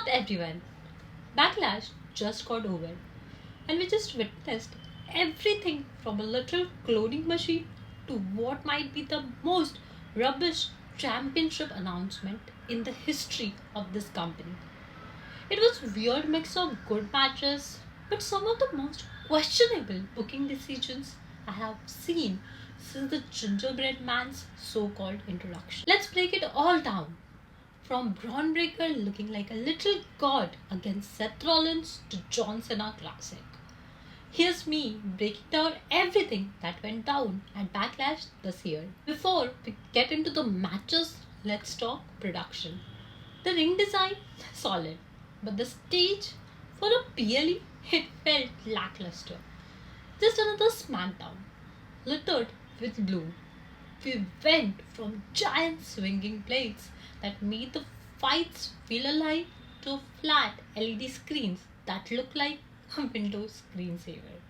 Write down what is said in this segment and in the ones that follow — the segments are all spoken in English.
up, everyone? Backlash just got over, and we just witnessed everything from a literal cloning machine to what might be the most rubbish championship announcement in the history of this company. It was weird mix of good matches, but some of the most questionable booking decisions I have seen since the gingerbread man's so-called introduction. Let's break it all down. From Braun Breaker looking like a little god against Seth Rollins to John Cena Classic. Here's me breaking down everything that went down at Backlash this year. Before we get into the matches, let's talk production. The ring design, solid, but the stage, for a PLE, it felt lackluster. Just another SmackDown, littered with blue. We went from giant swinging blades that made the fights feel alive to flat LED screens that look like a Windows screensaver.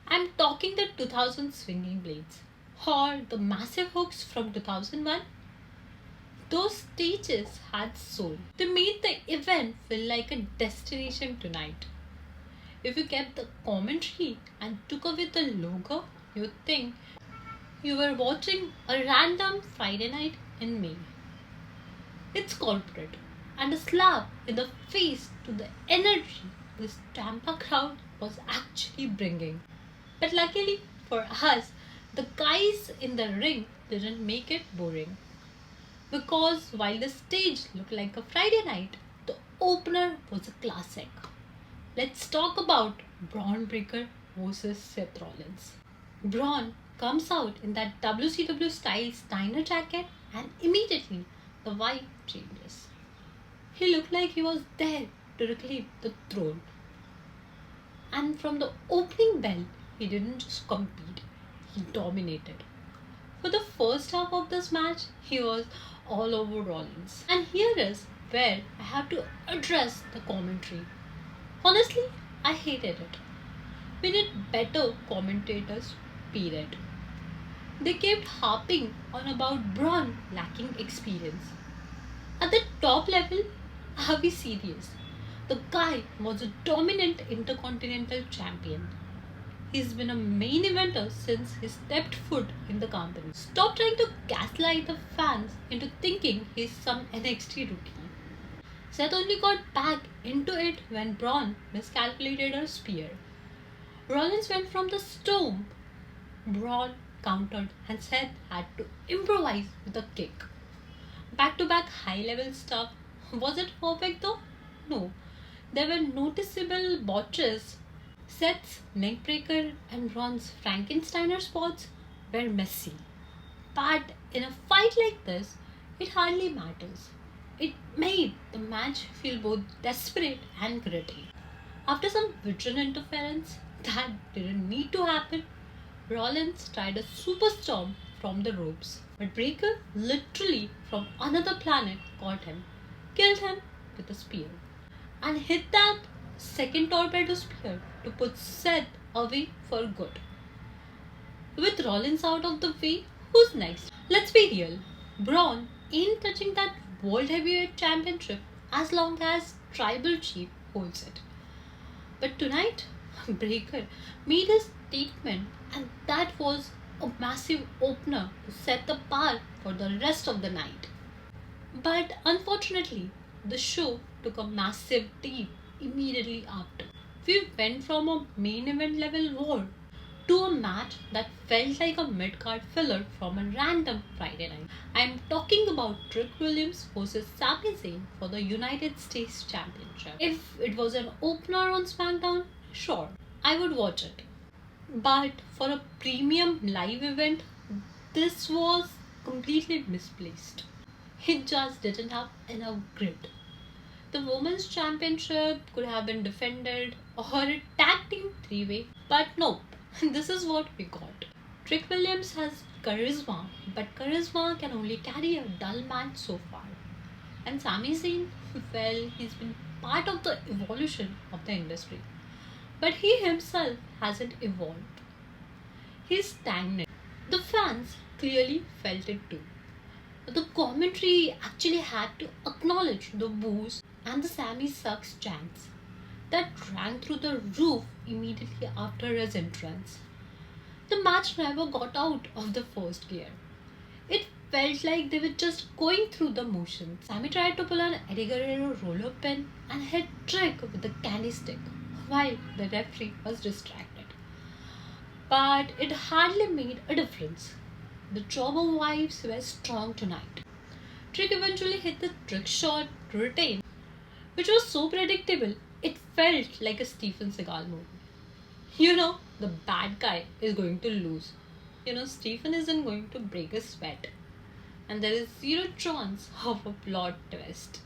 I'm talking the 2000 swinging blades or the massive hooks from 2001. Those stages had soul. They made the event feel like a destination tonight. If you kept the commentary and took away the logo, you'd think you were watching a random Friday night in May. It's corporate and a slap in the face to the energy this Tampa crowd was actually bringing. But luckily for us, the guys in the ring didn't make it boring. Because while the stage looked like a Friday night, the opener was a classic. Let's talk about Braun Breaker versus Seth Rollins. Braun comes out in that WCW style Steiner jacket and immediately the vibe changes. He looked like he was there to reclaim the throne. And from the opening bell, he didn't just compete, he dominated. For the first half of this match, he was all over Rollins. And here is where I have to address the commentary. Honestly, I hated it. We need better commentators, period. They kept harping on about Braun lacking experience. At the top level, are we serious? The guy was a dominant intercontinental champion. He's been a main eventer since he stepped foot in the company. Stop trying to gaslight the fans into thinking he's some NXT rookie. Seth only got back into it when Braun miscalculated a spear. Rollins went from the storm. Braun countered and Seth had to improvise with a kick. Back-to-back high-level stuff. Was it perfect though? No. There were noticeable botches. Seth's neckbreaker and Braun's Frankensteiner spots were messy. But in a fight like this, it hardly matters. It made the match feel both desperate and gritty. After some vision interference that didn't need to happen, Rollins tried a superstorm from the ropes. But Breaker, literally from another planet, caught him, killed him with a spear, and hit that second torpedo spear to put Seth away for good. With Rollins out of the way, who's next? Let's be real. Braun ain't touching that World Heavyweight Championship as long as Tribal Chief holds it. But tonight, Breaker made his statement, and that was a massive opener to set the bar for the rest of the night. But unfortunately, the show took a massive dip immediately after. We went from a main event level war to a match that felt like a mid-card filler from a random Friday night. I am talking about Trick Williams versus Sami Zayn for the United States Championship. If it was an opener on SmackDown, sure, I would watch it. But for a premium live event, this was completely misplaced. It just didn't have enough grit. The Women's Championship could have been defended or a tag team three-way, but nope, this is what we got. Trick Williams has charisma, but charisma can only carry a dull match so far. And Sami Zayn, well, he's been part of the evolution of the industry. But he himself hasn't evolved. He's stagnant. The fans clearly felt it too. The commentary actually had to acknowledge the boos and the Sammy sucks chants that rang through the roof immediately after his entrance. The match never got out of the first gear. It felt like they were just going through the motions. Sammy tried to pull an Eddie Guerrero roller pin and hit trick with the candy stick while the referee was distracted. But it hardly made a difference. The Jobber wives were strong tonight. Trick eventually hit the trick shot to retain, which was so predictable it felt like a Steven Seagal movie. The bad guy is going to lose. Stephen isn't going to break a sweat. And there is zero chance of a plot twist.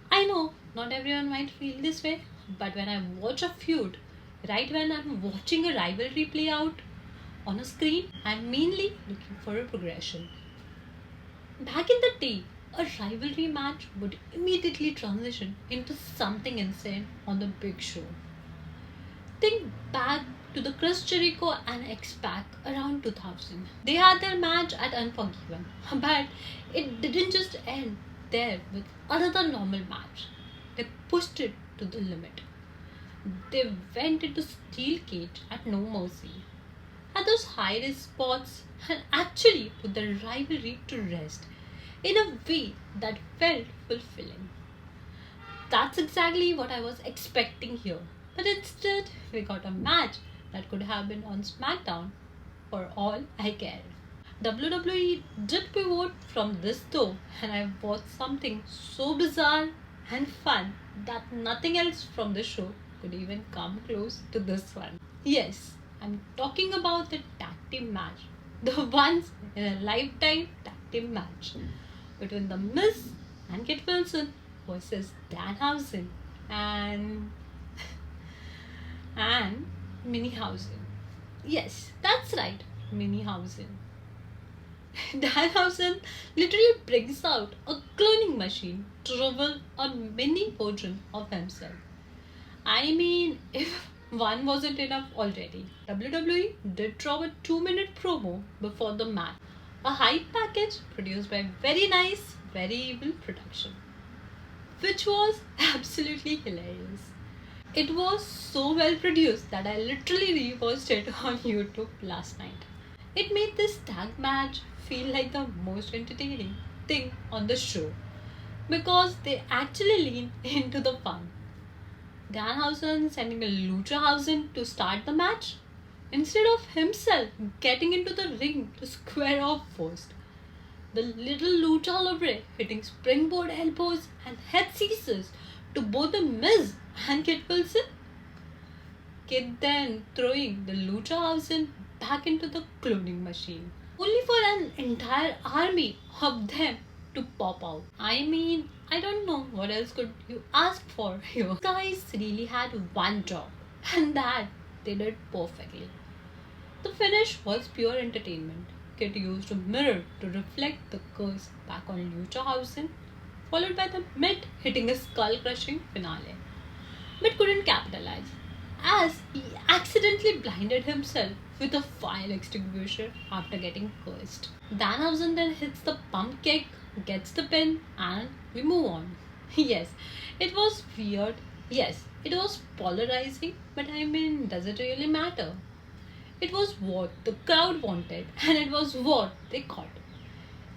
I know not everyone might feel this way, but when I watch a feud, right when I'm watching a rivalry play out on a screen, I'm mainly looking for a progression. Back in the day, a rivalry match would immediately transition into something insane on the big show. Think back to the Chris Jericho and X-Pac around 2000. They had their match at Unforgiven, but it didn't just end there with another normal match. They pushed it to the limit. They went into steel cage at No Mercy, had those high risk spots, and actually put the rivalry to rest in a way that felt fulfilling. That's exactly what I was expecting here. But instead, we got a match that could have been on SmackDown for all I care. WWE did pivot from this though, and I watched something so bizarre and fun that nothing else from the show could even come close to this one. Yes, I'm talking about the tag team match, the once in a lifetime tag team match between The Miz and Kit Wilson versus Danhausen and and Minihausen. Yes, that's right, Minihausen. Danhausen literally brings out a cloning machine to reveal a mini version of himself. I mean, if one wasn't enough already, WWE did drop a 2-minute promo before the match. A hype package produced by Very Nice, Very Evil Production, which was absolutely hilarious. It was so well produced that I literally rewatched it on YouTube last night. It made this tag match feel like the most entertaining thing on the show because they actually lean into the fun. Danhausen sending a Luchahausen to start the match instead of himself getting into the ring to square off first. The little Lucha Libre hitting springboard elbows and head seizures to both the Miz and Kit Wilson. Kit then throwing the Luchahausen back into the cloning machine, only for an entire army of them to pop out. I mean, I don't know what else could you ask for here. Guys really had one job, and that they did perfectly. The finish was pure entertainment. Kit used a mirror to reflect the curse back on Luchahausen, followed by the Mitt hitting a skull-crushing finale, but couldn't capitalize, as he accidentally blinded himself with a fire extinguisher after getting cursed. Danhausen then hits the pump kick, gets the pin, and we move on. Yes, it was weird. Yes, it was polarizing, but I mean, does it really matter? It was what the crowd wanted, and it was what they got.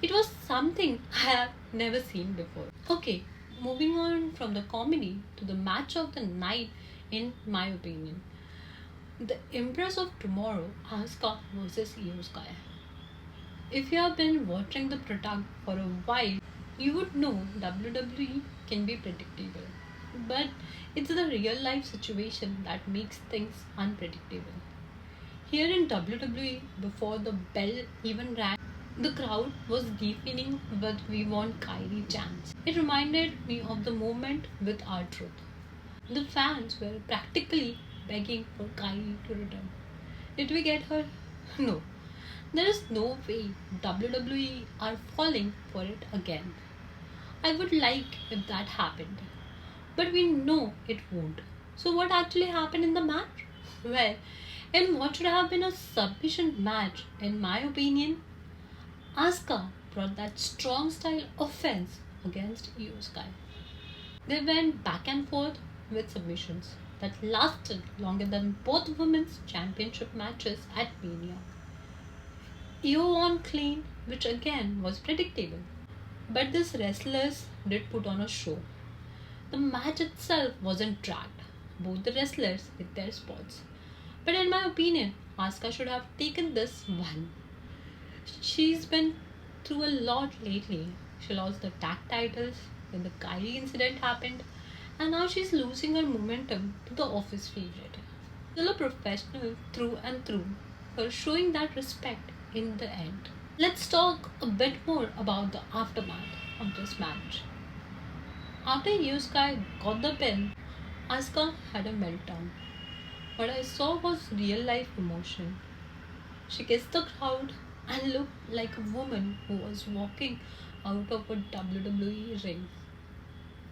It was something I have never seen before. Okay, moving on from the comedy to the match of the night, in my opinion. The Empress of Tomorrow, Asuka versus Iyo Sky. If you have been watching the product for a while, you would know WWE can be predictable. But it's the real life situation that makes things unpredictable. Here in WWE, before the bell even rang, the crowd was deafening with "We Want Kyrie" chants. It reminded me of the moment with R-Truth. The fans were practically begging for Kyrie to return. Did we get her? No. There is no way WWE are falling for it again. I would like if that happened. But we know it won't. So what actually happened in the match? Well, in what should have been a submission match, in my opinion, Asuka brought that strong style offense against Iyo Sky. They went back and forth with submissions that lasted longer than both women's championship matches at Mania. Iyo won clean, which again was predictable. But these wrestlers did put on a show. The match itself wasn't dragged. Both the wrestlers hit their spots. But in my opinion, Asuka should have taken this one. She's been through a lot lately. She lost the tag titles when the Kylie incident happened, and now she's losing her momentum to the office favorite. Still a professional through and through, for showing that respect in the end. Let's talk a bit more about the aftermath of this match. After Iyo Sky got the pin, Asuka had a meltdown. What I saw was real life emotion. She kissed the crowd and looked like a woman who was walking out of a WWE ring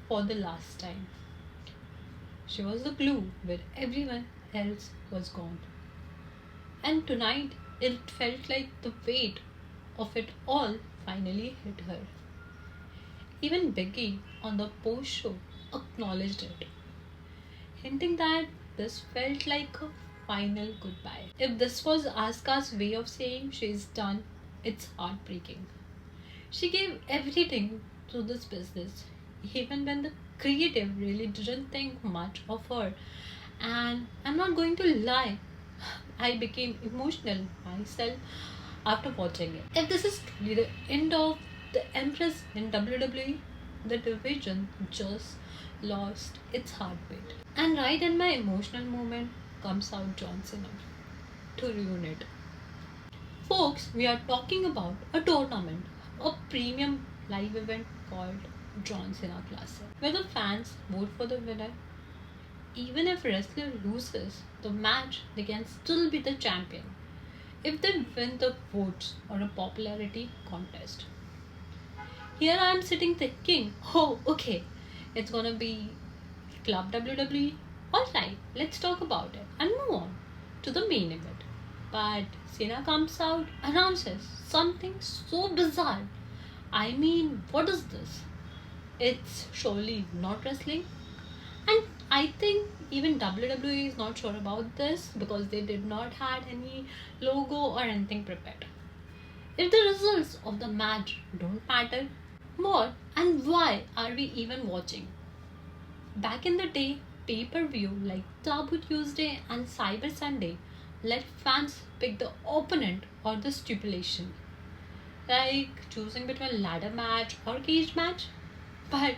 for the last time. She was the glue where everyone else was gone. And tonight it felt like the weight of it all finally hit her. Even Becky on the post show acknowledged it, hinting that this felt like a final goodbye. If this was Asuka's way of saying she's done, it's heartbreaking. She gave everything to this business, even when the creative really didn't think much of her. And I'm not going to lie, I became emotional myself after watching it. If this is truly the end of the Empress in WWE, the division just lost its heartbeat. And right in my emotional moment comes out John Cena to ruin it. Folks, we are talking about a tournament, a premium live event called John Cena Classic, where the fans vote for the winner. Even if wrestler loses the match, they can still be the champion if they win the votes or a popularity contest. Here I am sitting thinking, oh, okay, it's gonna be Club WWE. Alright, let's talk about it and move on to the main event. But Cena comes out, announces something so bizarre. I mean, what is this? It's surely not wrestling. And I think even WWE is not sure about this because they did not had any logo or anything prepared. If the results of the match don't matter, what and why are we even watching? Back in the day, pay-per-view like Taboo Tuesday and Cyber Sunday let fans pick the opponent or the stipulation, like choosing between ladder match or cage match. But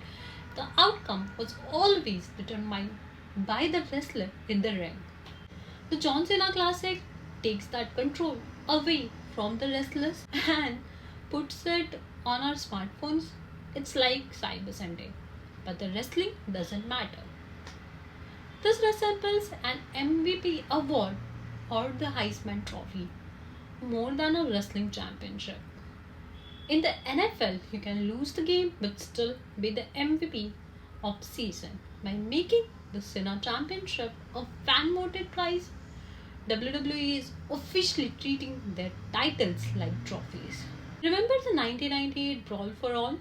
the outcome was always determined by the wrestler in the ring. The John Cena Classic takes that control away from the wrestlers and puts it on our smartphones. It's like Cyber Sunday, but the wrestling doesn't matter. This resembles an MVP award or the Heisman Trophy more than a wrestling championship. In the NFL, you can lose the game but still be the MVP of the season by making the Cena Championship a fan voted prize. WWE is officially treating their titles like trophies. Remember the 1998 Brawl for All?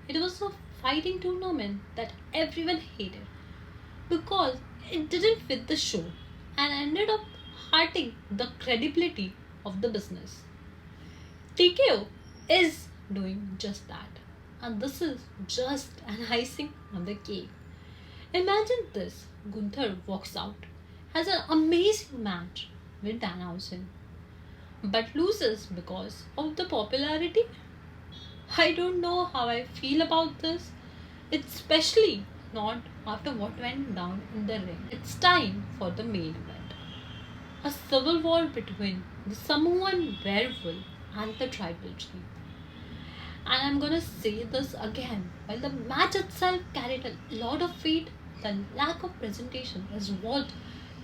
It was a fighting tournament that everyone hated because it didn't fit the show and ended up hurting the credibility of the business. TKO is doing just that, and this is just an icing on the cake. Imagine this: Gunther walks out, has an amazing match with Danhausen, but loses because of the popularity. I don't know how I feel about this, especially not after what went down in the ring. It's time for the main event. A civil war between the Samoan werewolf and the tribal chief. And I'm gonna say this again, while the match itself carried a lot of weight, the lack of presentation is what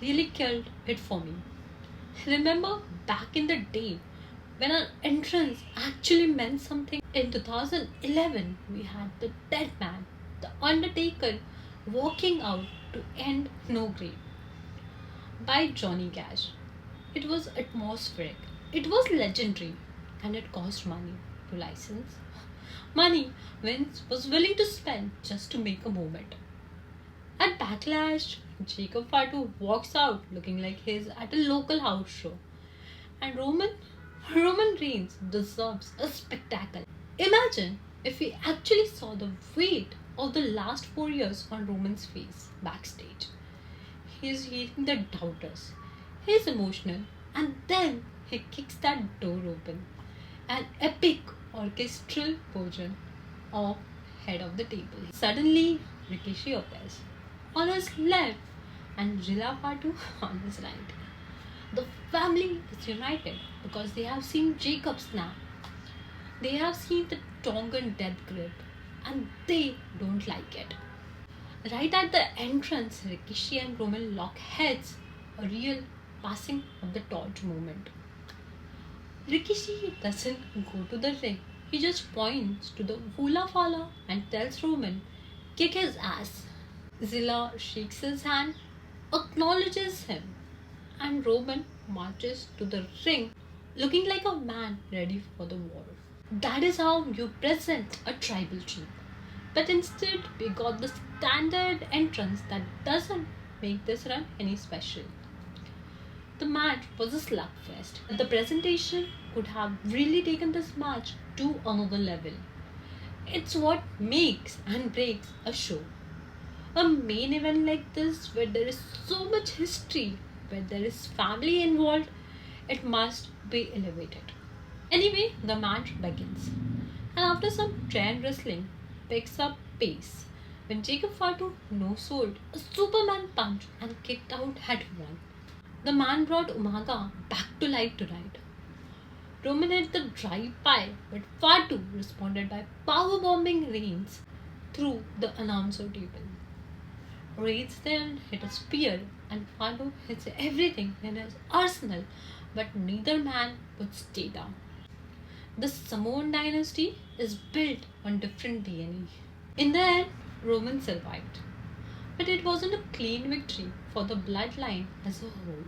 really killed it for me. Remember back in the day when our entrance actually meant something? In 2011, we had the Dead Man, the Undertaker, walking out to end No Grave by Johnny Cash. It was atmospheric, it was legendary, and it cost money. to license. Money Vince was willing to spend just to make a moment. At Backlash, Jacob Fatu walks out looking like he's at a local house show. And Roman Reigns deserves a spectacle. Imagine if we actually saw the weight of the last 4 years on Roman's face backstage. He is hearing the doubters. He is emotional, and then he kicks that door open. An epic orchestral version of Head of the Table. Suddenly, Rikishi appears on his left and Jilla Fatu on his right. The family is united because they have seen Jacob snap. They have seen the Tongan death grip and they don't like it. Right at the entrance, Rikishi and Roman lock heads, a real passing of the torch moment. Rikishi doesn't go to the ring. He just points to the hula fala and tells Roman, kick his ass. Zilla shakes his hand, acknowledges him, and Roman marches to the ring looking like a man ready for the war. That is how you present a tribal chief. But instead, we got the standard entrance that doesn't make this run any special. The match was a slugfest. The presentation could have really taken this match to another level. It's what makes and breaks a show. A main event like this, where there is so much history, where there is family involved, it must be elevated. Anyway, the match begins, and after some chain wrestling, picks up pace when Jacob Fatu no-sold a Superman punch and kicked out at one. The man brought Umaga back to life tonight. Roman hit the drive by, but Fatu responded by powerbombing Reigns through the announcer table. Reigns then hit a spear and Fatu hits everything in his arsenal, but neither man would stay down. The Samoan dynasty is built on different DNA. In the end, Roman survived. But it wasn't a clean victory for the bloodline as a whole.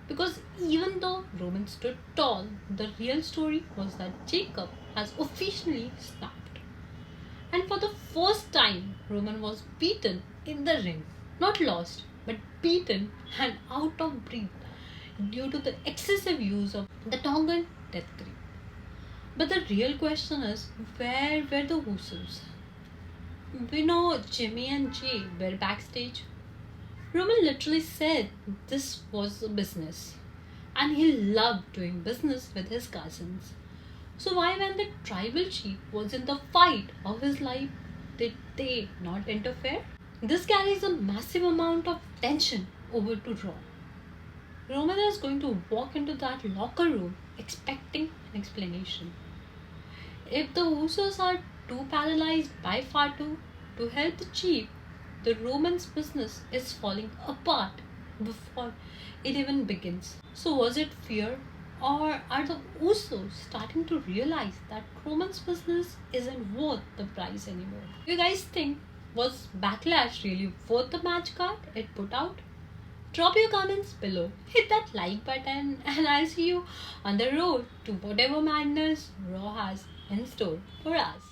Because even though Roman stood tall, the real story was that Jacob has officially snapped. And for the first time, Roman was beaten in the ring. Not lost, but beaten and out of breath due to the excessive use of the Tongan death grip. But the real question is, where were the Usos? We know Jimmy and Jay were backstage. Roman literally said this was a business, and he loved doing business with his cousins. So why, when the tribal chief was in the fight of his life, did they not interfere? This carries a massive amount of tension over to Raw. Roman is going to walk into that locker room expecting an explanation. If the Usos are too paralyzed by Fatu to help the chief, the Roman's business is falling apart before it even begins. So was it fear, or are the Usos starting to realize that Roman's business isn't worth the price anymore? Do you guys think, was Backlash really worth the match card it put out? Drop your comments below, hit that like button, and I'll see you on the road to whatever madness Raw has in store for us.